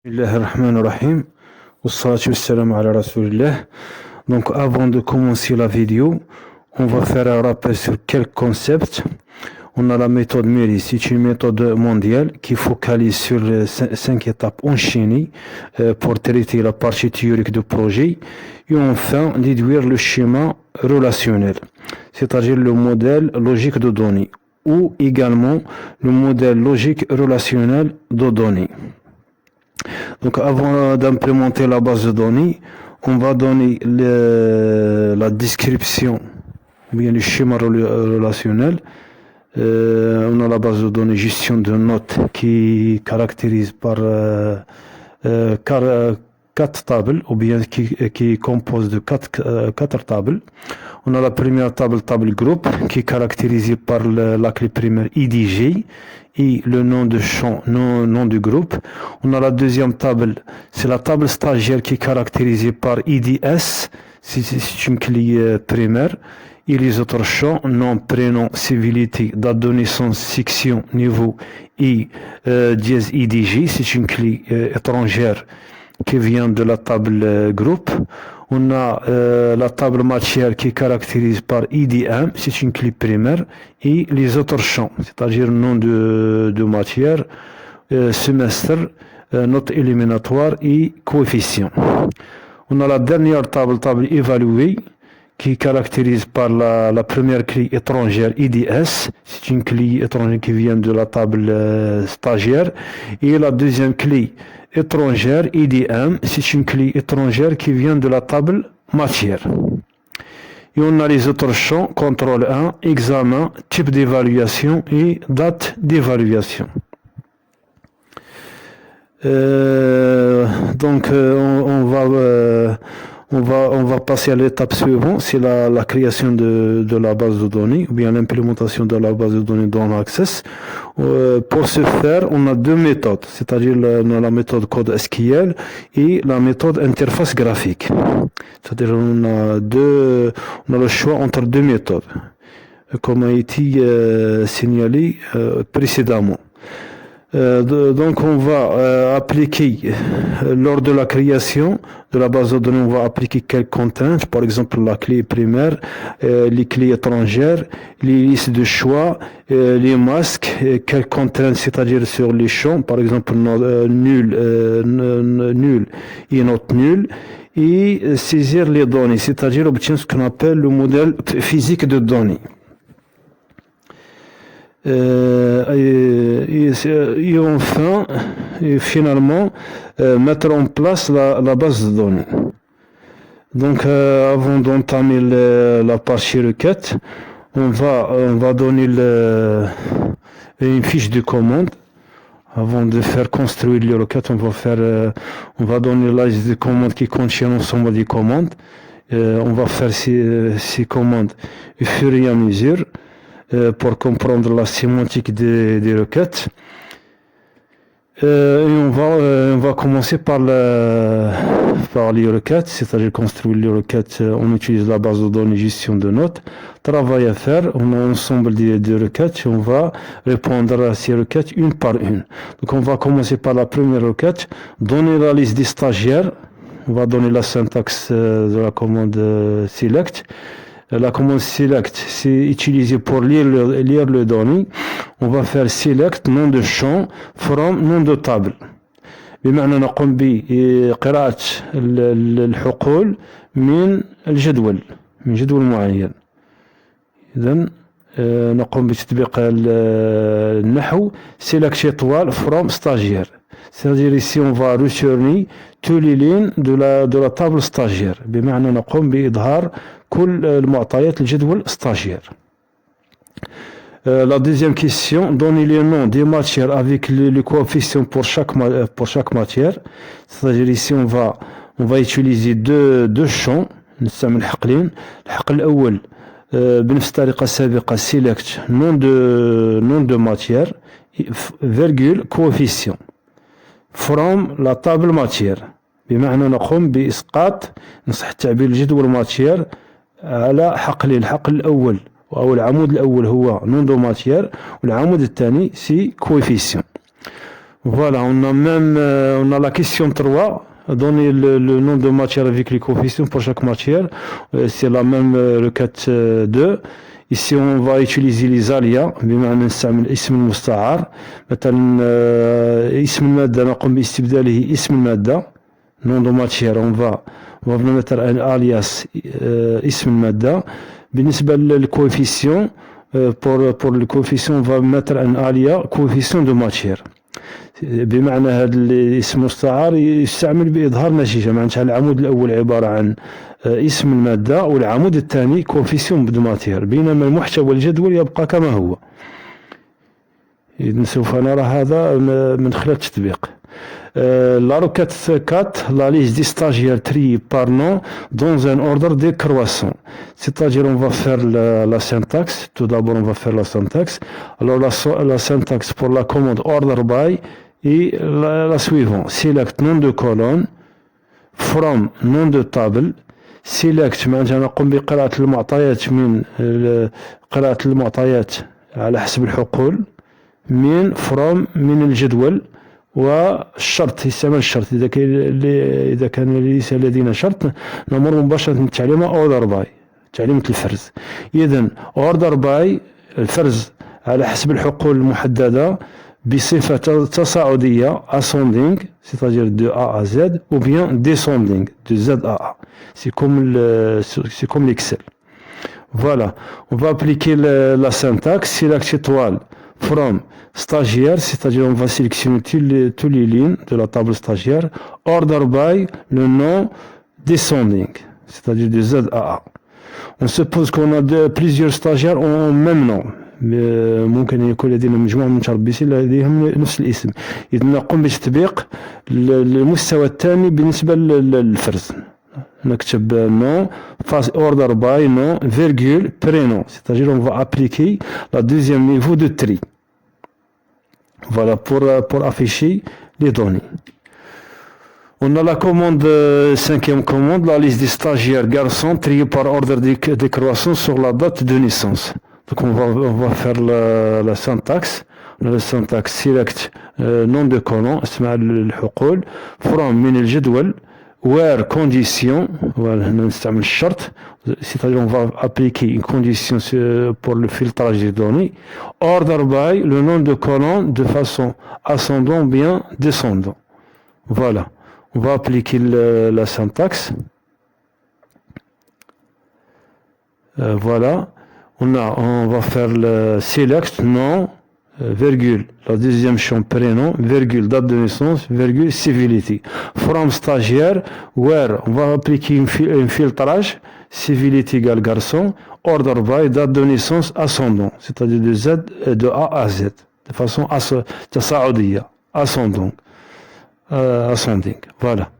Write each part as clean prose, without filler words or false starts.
Bismillahirrahmanirrahim. Wassalatu wassalamu ala rasulillah. Donc, avant de commencer la vidéo, on va faire un rappel sur quelques concepts. On a la méthode MERI, c'est une méthode mondiale qui focalise sur 5 étapes enchaînées pour traiter la partie théorique du projet et enfin déduire le schéma relationnel, c'est-à-dire le modèle logique de données ou également le modèle logique relationnel de données. Donc avant d'implémenter la base de données, on va donner la description, bien le schéma relationnel. On a la base de données gestion de notes qui caractérise par quatre tables, ou bien qui compose de quatre tables. On a la première table groupe, qui est caractérisée par la clé primaire IDG et le nom de champ, nom du groupe. On a la deuxième table, c'est la table stagiaire qui est caractérisée par IDS, c'est une clé primaire. Et les autres champs, nom, prénom, civilité, date de naissance, section, niveau et dièse IDG, c'est une clé étrangère qui vient de la table groupe. On a la table matière qui est caractérisée par IDM, c'est une clé primaire, et les autres champs, c'est-à-dire nom de matière, semestre, note éliminatoire et coefficient. On a la dernière table évaluée, qui caractérise par la première clé étrangère IDS, c'est une clé étrangère qui vient de la table stagiaire, et la deuxième clé étrangère IDM, c'est une clé étrangère qui vient de la table matière. Et on a les autres champs, contrôle 1, examen, type d'évaluation et date d'évaluation. On va passer à l'étape suivante, c'est la création de la base de données, ou bien l'implémentation de la base de données dans Access. Pour ce faire, on a deux méthodes, c'est-à-dire la méthode code SQL et la méthode interface graphique. C'est-à-dire on a le choix entre deux méthodes, comme a été signalé précédemment. Donc on va appliquer lors de la création de la base de données, on va appliquer quelques contraintes, par exemple la clé primaire, les clés étrangères, les listes de choix, les masques, quelques contraintes, c'est-à-dire sur les champs, par exemple nul et note nulle, et saisir les données, c'est-à-dire obtenir ce qu'on appelle le modèle physique de données. Et enfin, finalement, mettre en place la base de données. Donc, avant d'entamer la partie requête, on va donner une fiche de commande. Avant de faire construire les requêtes, on va donner la liste de commandes qui contient l'ensemble des commandes. On va faire ces commandes au fur et à mesure. Pour comprendre la sémantique des requêtes. Et on va commencer par les requêtes, c'est-à-dire construire les requêtes. On utilise la base de données gestion de notes. Travail à faire, on a un ensemble de requêtes et on va répondre à ces requêtes une par une. Donc on va commencer par la première requête, donner la liste des stagiaires. On va donner la syntaxe de la commande select. La commande select, c'est utilisé pour lire le données. On va faire select nom de champ from nom de table. بمعنى نقوم بقراءة الحقول من جدول معين. إذن نقوم بتطبيق النحو select étoile from stagiaire. C'est-à-dire ici on va returner tous les lignes de la table stagiaire. بمعنى نقوم بإظهار كل المعطيات الجدول stagiaire. La deuxième question, donner les noms des matières avec les coefficients pour chaque matière. C'est-à-dire ici on va utiliser deux champs. نستعمل الحقلين. الحقل الأول بنفس الطريقة السابقة select nom de matière virgule coefficient from la table matière. بمعنى نقوم بإسقاط نصح التعبير الجدول ماتير على حقلين. الحقل الأول أو العمود الأول هو نون دو ماتير والعمود الثاني سي كويفيسيون. Voilà, on a même on a la question 3. Donner le nom de matière avec les coefficients pour chaque matière. C'est la même requête 2. Ici, on va utiliser les alia. بما نستعمل اسم المستعار. مثلا اسم المادة نقوم باستبداله اسم المادة. Nom de matière, on va mettre un alias اسم المادة. بالنسبة للcoefficient, pour le coefficient, on va mettre un alias coefficient de matière. بمعنى هذا الاسم المستعار يستعمل بإظهار نتيجة. معناتها العمود الأول عبارة عن اسم المادة والعمود الثاني كوفيسيون دو ماتير، بينما المحتوى الجدول يبقى كما هو. إذن سوف نرى هذا من خلال التطبيق. La requête 4, la liste des stagiaires triés par nom dans un ordre décroissant. C'est-à-dire, on va faire la syntaxe. Tout d'abord, on va faire la syntaxe. Alors, la syntaxe pour la commande order by est la suivante. Select nom de colonne, from nom de table, select معناتها نقوم بقراءة المعطيات من قراءة المعطيات على حسب الحقول، من from من الجدول، والشرط يستعمل الشرط إذا كان ليس لدينا شرط نمر مباشرة من التعليمة order by تعليمة الفرز. إذن order by الفرز على حسب الحقول المحددة بصفة تصاعدية ascending c'est-à-dire de A à Z ou bien descending de Z à A. C'est comme l'Excel. Voilà, on va appliquer la syntaxe. Select étoile from stagiaire, c'est-à-dire on va sélectionner toutes les lignes de la table stagiaire. Order by le nom descending, c'est-à-dire de Z à A. On suppose qu'on a plusieurs stagiaires en même nom. ممكن يكون لدينا مجموعة من متربصين لديهم نفس الاسم. إذا نقوم بتطبيق المستوى الثاني بالنسبة للفرز. نكتب nom, order by nom, virgule, prénom. C'est-à-dire on va appliquer la deuxième niveau de tri. Voilà pour afficher les données. On a la commande, cinquième commande, la liste des stagiaires garçons triés par ordre de décroissance sur la date de naissance. Donc on va faire la syntaxe. La syntaxe select nom de colonne اسمع الحقول from من الجدول where condition voilà نستعمل الشرط c'est-à-dire on va appliquer une condition pour le filtrage des données. Order by le nom de colonne de façon ascendant bien descendant. Voilà, on va appliquer la syntaxe. Voilà. On va faire le select nom, virgule, la deuxième champ prénom, virgule, date de naissance, virgule, civility. From stagiaire, where, on va appliquer un filtrage, civility égale garçon, order by, date de naissance ascendant, c'est-à-dire de A à Z, de façon تصاعدية, ascending. Voilà.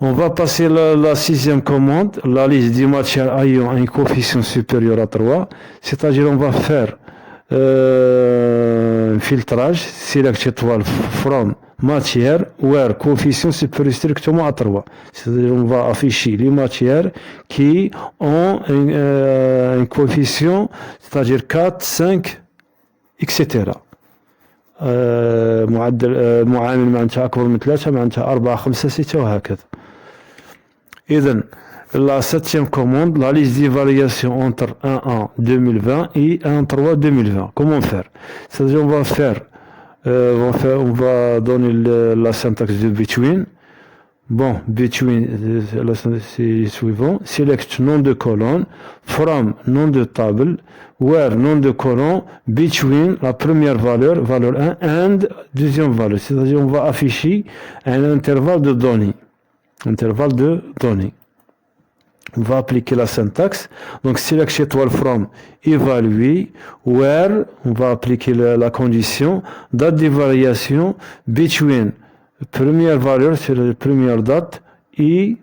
On va passer la sixième commande, la liste des matières ayant un coefficient supérieur à 3, c'est-à-dire on va faire un filtrage, select étoile from matière, where coefficient supérieur strictement à 3. C'est-à-dire on va afficher les matières qui ont un coefficient, c'est-à-dire 4, 5, etc. معدل معامل معناتها أكبر من 3 معناتها 4 5 6 وهكذا. إذن la septième commande, la liste des variations entre 1.1 2020 et 1.3 2020. Comment faire? C'est-à-dire on va donner la syntaxe de between. Bon, between, c'est suivant. Select nom de colonne, from nom de table, where nom de colonne, between la première valeur 1, and deuxième valeur. C'est-à-dire on va afficher un intervalle de données. On va appliquer la syntaxe. Donc, select étoile from, évaluer, where, on va appliquer la condition, date de variation, between, première valeur, c'est la première date, et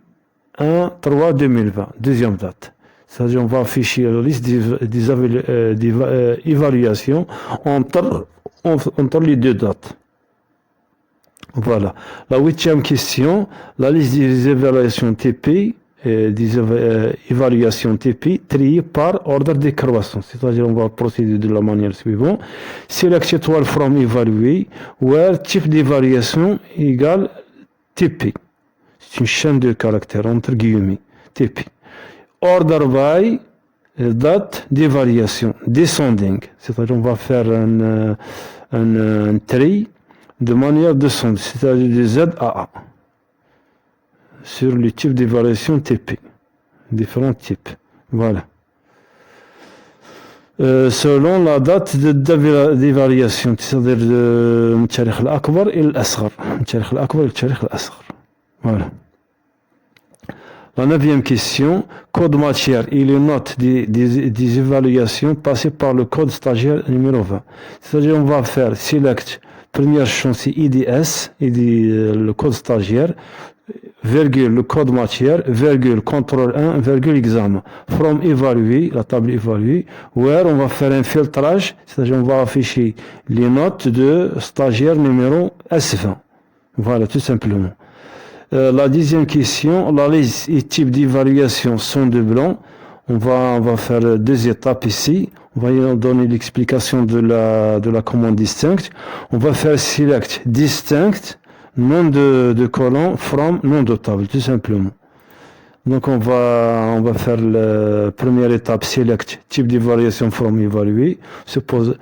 1-3-2020, deuxième date. C'est-à-dire, on va afficher la liste des évaluations entre les deux dates. Voilà. La huitième question, la liste des évaluations TP, des évaluations TP triées par ordre décroissant. C'est-à-dire, on va procéder de la manière suivante. Select étoile from évalué, where type d'évaluation égale TP. C'est une chaîne de caractères entre guillemets. TP. Order by date d'évaluation, descending. C'est-à-dire, on va faire un tri de manière descendante, c'est-à-dire de Z à A. Sur le type d'évaluation TP. Différents types. Voilà. Selon la date d'évaluation, c'est-à-dire de التاريخ الأكبر إلى الأصغر. التاريخ الأكبر إلى التاريخ الأصغر. Voilà. La 9e question, code matière et les notes des évaluations passées par le code stagiaire numéro 20. C'est-à-dire, on va faire select, première chose, c'est IDS, le code stagiaire, virgule, le code matière, virgule, contrôle 1, virgule, examen. From évalué, la table évaluée, where on va faire un filtrage, c'est-à-dire, on va afficher les notes de stagiaire numéro S20. Voilà, tout simplement. La 10e question, la liste et type d'évaluation sont de blanc. On va faire 2 étapes ici. On va donner l'explication de la commande distinct. On va faire select distinct, nom de colonne, from, nom de table, tout simplement. Donc on va faire la première étape, select, type d'évaluation from évalué. Suppose,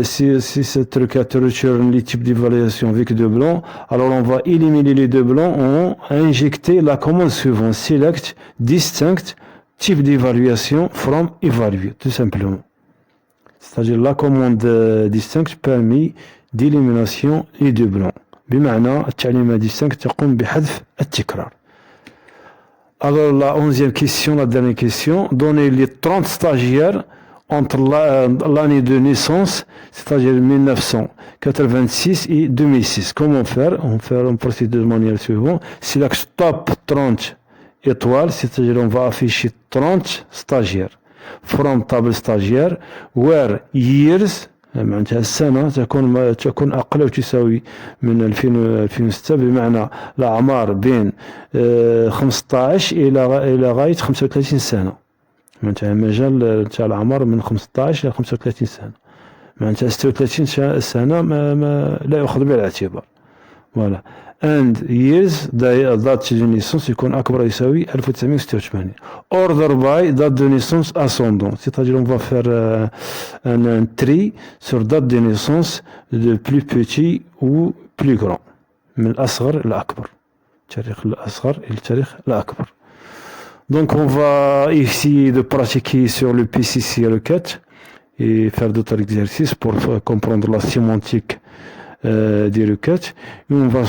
si cette requête return les types d'évaluation avec 2 blancs, alors on va éliminer les 2 blancs, on va injecter la commande suivante, select, distinct, type d'évaluation from évalué, tout simplement. C'est-à-dire la commande distinct permet d'élimination les 2 blancs. بمعنى التعليمة distinct تقوم بحذف التكرار. Alors la 11e question, la dernière question, donner les 30 stagiaires entre l'année de naissance, c'est-à-dire 1986 et 2006. Comment faire? On procède de manière suivante. Select top 30 étoiles, c'est-à-dire on va afficher 30 stagiaires. From table stagiaire, where years, معناتها السنة تكون أقل أو تساوي من 2006 بمعنى الأعمار بين 15 إلى غاية 35 سنة. معناتها مجال تاع الأعمار من 15 إلى 35 سنة. معناتها 36 سنة لا يأخذ بعين الاعتبار. Voilà. And years, date de naissance يكون أكبر يساوي 1986. Order by, date de naissance ascendant. C'est-à-dire on va faire un tri sur date de naissance de plus petit ou plus grand. من الأصغر إلى الأكبر. التاريخ الأصغر إلى التاريخ الأكبر. Donc on va essayer de pratiquer sur le PCC requête et faire d'autres exercices pour comprendre la sémantique des requêtes. Et on va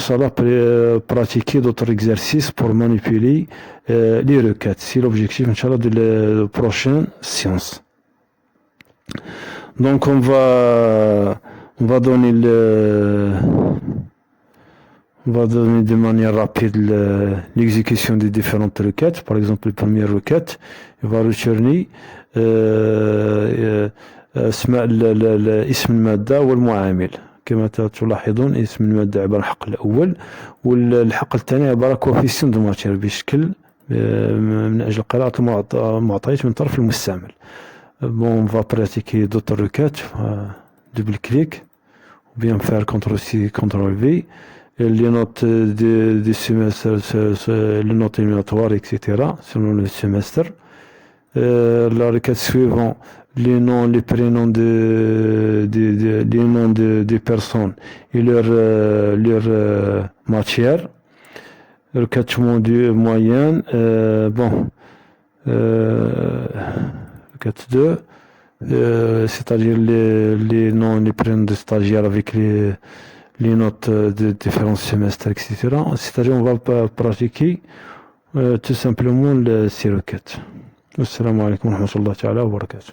pratiquer d'autres exercices pour manipuler les requêtes. C'est l'objectif, Inch'Allah, de la prochaine séance. Donc on va donner de manière rapide l'exécution des différentes requêtes. Par exemple, la première requête, il va returner اسم المادة والمعامل. كما تلاحظون اسم المادة عبارة عن الحق الأول والحق الثاني عبارة كوفيسيون دو ماتير بشكل من أجل قراءة المعطيات من طرف المستعمل. Bon, on va pratiquer d'autres requêtes, double clic, ou bien faire CTRL-C, CTRL-V, les notes du semestre, les notes éliminatoires, etc., selon le semestre. La requête suivante, les noms, les prénoms les noms des personnes et leur matière. Requête moyenne, requête 2, c'est-à-dire les noms, les prénoms de stagiaires avec les notes de différents semestres, etc. C'est-à-dire on va pratiquer tout simplement ces requêtes. Assalamu alaikum wa rahmatullahi wa barakatuh.